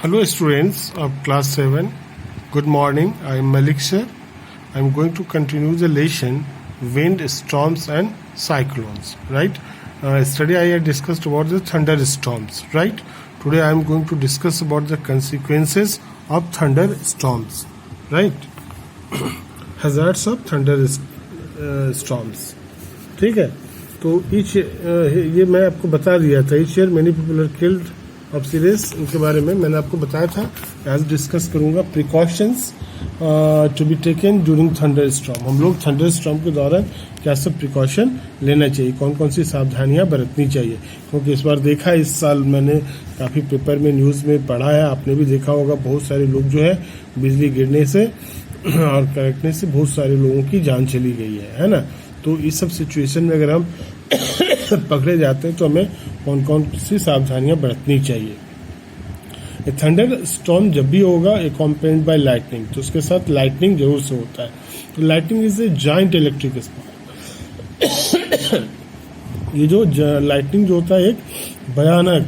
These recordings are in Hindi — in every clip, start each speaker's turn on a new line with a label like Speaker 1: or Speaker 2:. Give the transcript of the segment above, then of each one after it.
Speaker 1: Hello students of class 7. Good morning. I am Mallik sir. I am going to continue the lesson wind, storms and cyclones. Right? Yesterday I had discussed about the thunderstorms. Right? Today I am going to discuss about the consequences of thunderstorms. Right? Hazards of thunderstorms. ठीक है, तो ये मैं आपको बता दिया था. each year many people are killed of series. इनके बारे में मैंने आपको बताया था. आज डिस्कस करूंगा precautions to be taken during thunderstorm. हम लोग थंडर स्टॉर्म के दौरान क्या सब प्रिकॉशन लेना चाहिए, कौन कौन सी सावधानियां बरतनी चाहिए. क्योंकि इस बार देखा, इस साल मैंने काफ़ी पेपर में न्यूज़ में पढ़ा है, आपने भी देखा होगा, बहुत सारे लोग जो है बिजली गिरने से और कड़कने से बहुत सारे लोगों की जान चली गई है ना. तो इस सब सिचुएशन में अगर हम पकड़े जाते हैं तो हमें कौन कौन सी सावधानियां बरतनी चाहिए. थंडर स्टॉर्म जब भी होगा अकॉम्पेनिड बाय लाइटनिंग, तो उसके साथ लाइटनिंग जरूर से होता है. तो lightning is a giant electric spark. ये जो लाइटनिंग जो होता है एक भयानक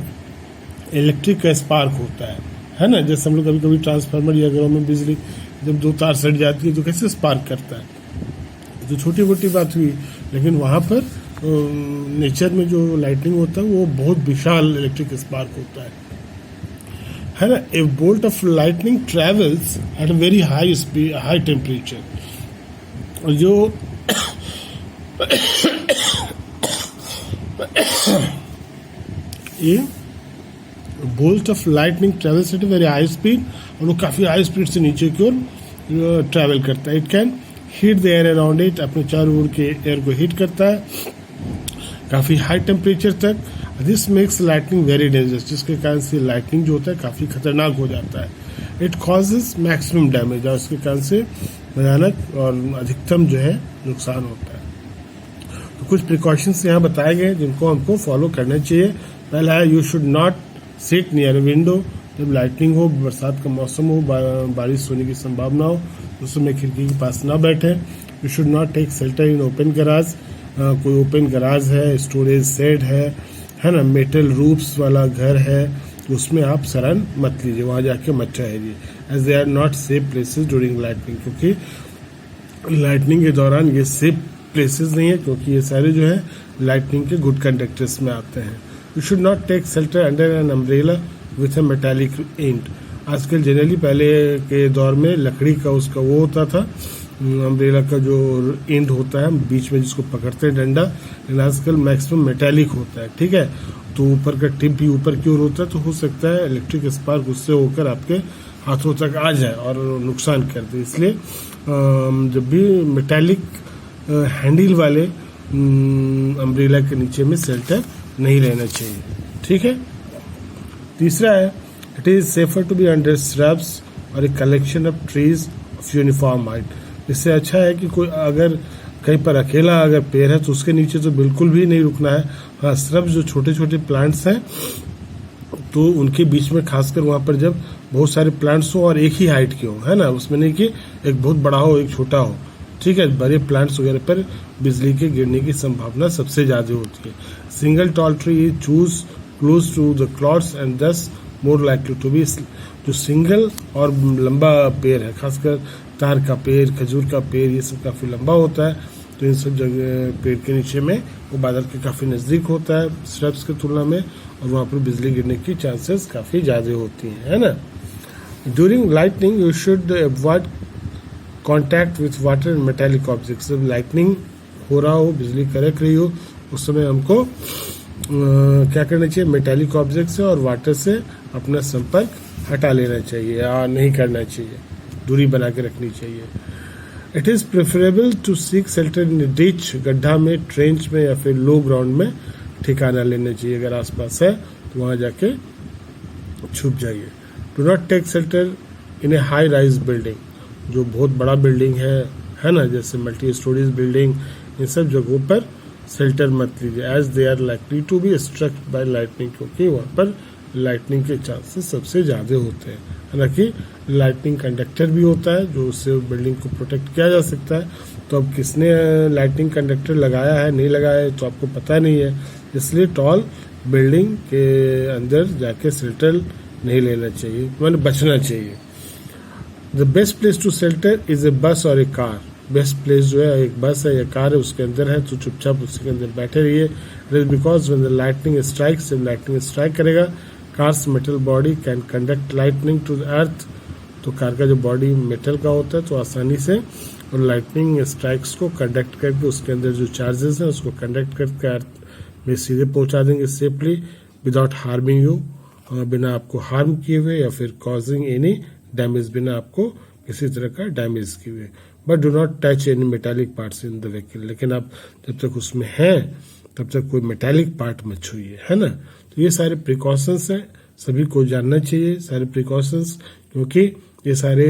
Speaker 1: इलेक्ट्रिक स्पार्क होता है ना. जैसे हम लोग कभी कभी ट्रांसफार्मर या घरों में बिजली जब दो तार सट जाती है तो कैसे स्पार्क करता है. तो छोटी मोटी बात हुई, लेकिन वहां पर नेचर में जो लाइटनिंग होता है वो बहुत विशाल इलेक्ट्रिक स्पार्क होता है ना. ए bolt of lightning travels at a very high speed, high temperature. और जो ये bolt of lightning travels at a very high speed, और वो काफी हाई स्पीड से नीचे की ओर ट्रेवल करता है. It can heat the air around it, अपने चारों ओर के एयर को हीट करता है काफी हाई टेम्परेचर तक. This makes lightning very dangerous, जिसके कारण से लाइटनिंग जो होता है काफी खतरनाक हो जाता है. इट कॉजेज मैक्सिमम डैमेज, और उसके कारण से भयानक और अधिकतम जो है नुकसान होता है. तो कुछ प्रिकॉशंस यहाँ बताए गए जिनको हमको फॉलो करना चाहिए. पहला है, you should not sit near a window. जब लाइटनिंग हो, बरसात का मौसम हो, बारिश होने की संभावना हो, उस समय खिड़की के पास ना बैठे. You should not take shelter in open garage. कोई ओपन गराज है, स्टोरेज शेड है ना, मेटल रूफ्स वाला घर है, उसमें आप शरण मत लीजिए, वहां जाके मत ठहरिए. As they are not safe places during lightning, क्योंकि लाइटनिंग के दौरान ये सेफ प्लेसेस नहीं है, क्योंकि ये सारे जो है लाइटनिंग के गुड कंडक्टर्स में आते हैं. You should not take shelter under an umbrella with a metallic end. आजकल जनरली, पहले के दौर में लकड़ी का उसका वो होता था, अम्ब्रेला का जो एंड होता है बीच में जिसको पकड़ते हैं डंडा, लेकिन आजकल मैक्सिमम मेटालिक होता है. ठीक है, तो ऊपर का टिप भी ऊपर की ओर होता है, तो हो सकता है इलेक्ट्रिक स्पार्क उससे होकर आपके हाथों तक आ जाए और नुकसान कर दे. इसलिए जब भी मेटालिक हैंडल वाले अम्ब्रेला के नीचे में शेल्टर नहीं रहना चाहिए. ठीक है. तीसरा है, it is safer to be under shrubs और a collection of trees of uniform height. इससे अच्छा है कि कोई अगर कहीं पर अकेला अगर पेड़ है तो उसके नीचे तो बिल्कुल भी नहीं रुकना है. हाँ, श्रब्स जो छोटे छोटे प्लांट्स हैं तो उनके बीच में, खासकर वहां पर जब बहुत सारे प्लांट्स हो और एक ही हाइट के हो, है ना, उसमें नहीं कि एक बहुत बड़ा हो एक छोटा हो. ठीक है, बड़े प्लांट्स वगैरह पर बिजली के गिरने की संभावना सबसे ज्यादा होती है. Single tall tree choose close to the clouds and thus more likely to be. जो सिंगल और लंबा पेड़ है, खासकर तार का पेड़, खजूर का पेड़, ये सब काफी लंबा होता है, तो इन सब जगह पेड़ के नीचे में वो बादल के काफी नजदीक होता है श्रब्स की तुलना में, और वहां पर बिजली गिरने की चांसेस काफी ज्यादा होती है ना. During lightning you should avoid contact with water and metallic objects. जब लाइटनिंग हो रहा हो, बिजली कड़क रही हो, उस समय हमको क्या करना चाहिए, मेटालिक ऑब्जेक्ट से और वाटर से अपना संपर्क हटा लेना चाहिए या नहीं करना चाहिए, दूरी बना के रखनी चाहिए. It is preferable to seek shelter in ditch, गड्ढा में, ट्रेंच में या फिर लो ग्राउंड में ठिकाना लेना चाहिए. अगर आसपास है तो वहां जाके छुप जाइए. Do not take shelter in a high rise building. जो बहुत बड़ा बिल्डिंग है ना, जैसे मल्टी स्टोरीज बिल्डिंग, इन सब जगहों पर शेल्टर मत लीजिए. As they are likely to be struck by lightning, क्योंकि वहां पर लाइटनिंग के चांसेस सबसे ज्यादा होते हैं. हालांकि लाइटनिंग कंडक्टर भी होता है जो उससे बिल्डिंग को प्रोटेक्ट किया जा सकता है. तो अब किसने लाइटनिंग कंडक्टर लगाया है नहीं लगाया है तो आपको पता नहीं है, इसलिए टॉल बिल्डिंग के अंदर जाके शेल्टर नहीं लेना चाहिए, मतलब बचना चाहिए। The best place to shelter is a bus और ए कार। बेस्ट प्लेस जो है एक बस है या कार है उसके अंदर है, तो चुपचाप उसके अंदर बैठे रहिए। It is because when the lightning strikes, जब लाइटनिंग स्ट्राइक करेगा, cars metal body can conduct lightning to the earth. तो कार का जो बॉडी मेटल का होता है तो आसानी से और लाइटनिंग स्ट्राइक्स को कंडक्ट करके उसके अंदर जो चार्जेस हैं उसको कंडक्ट करके अर्थ में सीधे पहुंचा देंगे सेफली, विदाउट हार्मिंग यू, बिना आपको हार्म किए हुए या फिर कॉजिंग एनी डैमेज, बिना आपको किसी तरह का डैमेज किए हुए। But do not touch any metallic parts in the vehicle. लेकिन आप जब तक उसमें हैं तब तक कोई मेटालिक पार्ट मत छूइए, है ना। तो ये सारे प्रिकॉशंस हैं, सभी को जानना चाहिए सारे प्रिकॉशंस, क्योंकि ये सारे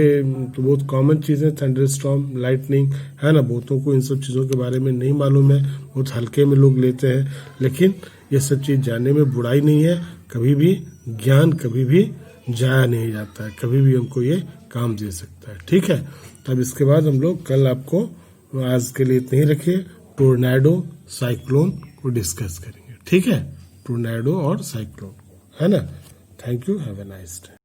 Speaker 1: तो बहुत कॉमन चीज़ें, थंडर स्टॉर्म, लाइटनिंग, है ना। बहुतों को इन सब चीज़ों के बारे में नहीं मालूम है, बहुत हल्के में लोग लेते हैं। लेकिन ये सब चीज़ जानने में बुराई नहीं है, कभी भी ज्ञान कभी भी जाया नहीं जाता है, कभी भी हमको ये काम दे सकता है, ठीक है। तब इसके बाद हम लोग कल आपको, आज के लिए इतने ही रखिए, टोर्नेडो साइक्लोन को डिस्कस करेंगे, ठीक है। टोर्नेडो और साइक्लोन, है ना। Thank you, have a nice day.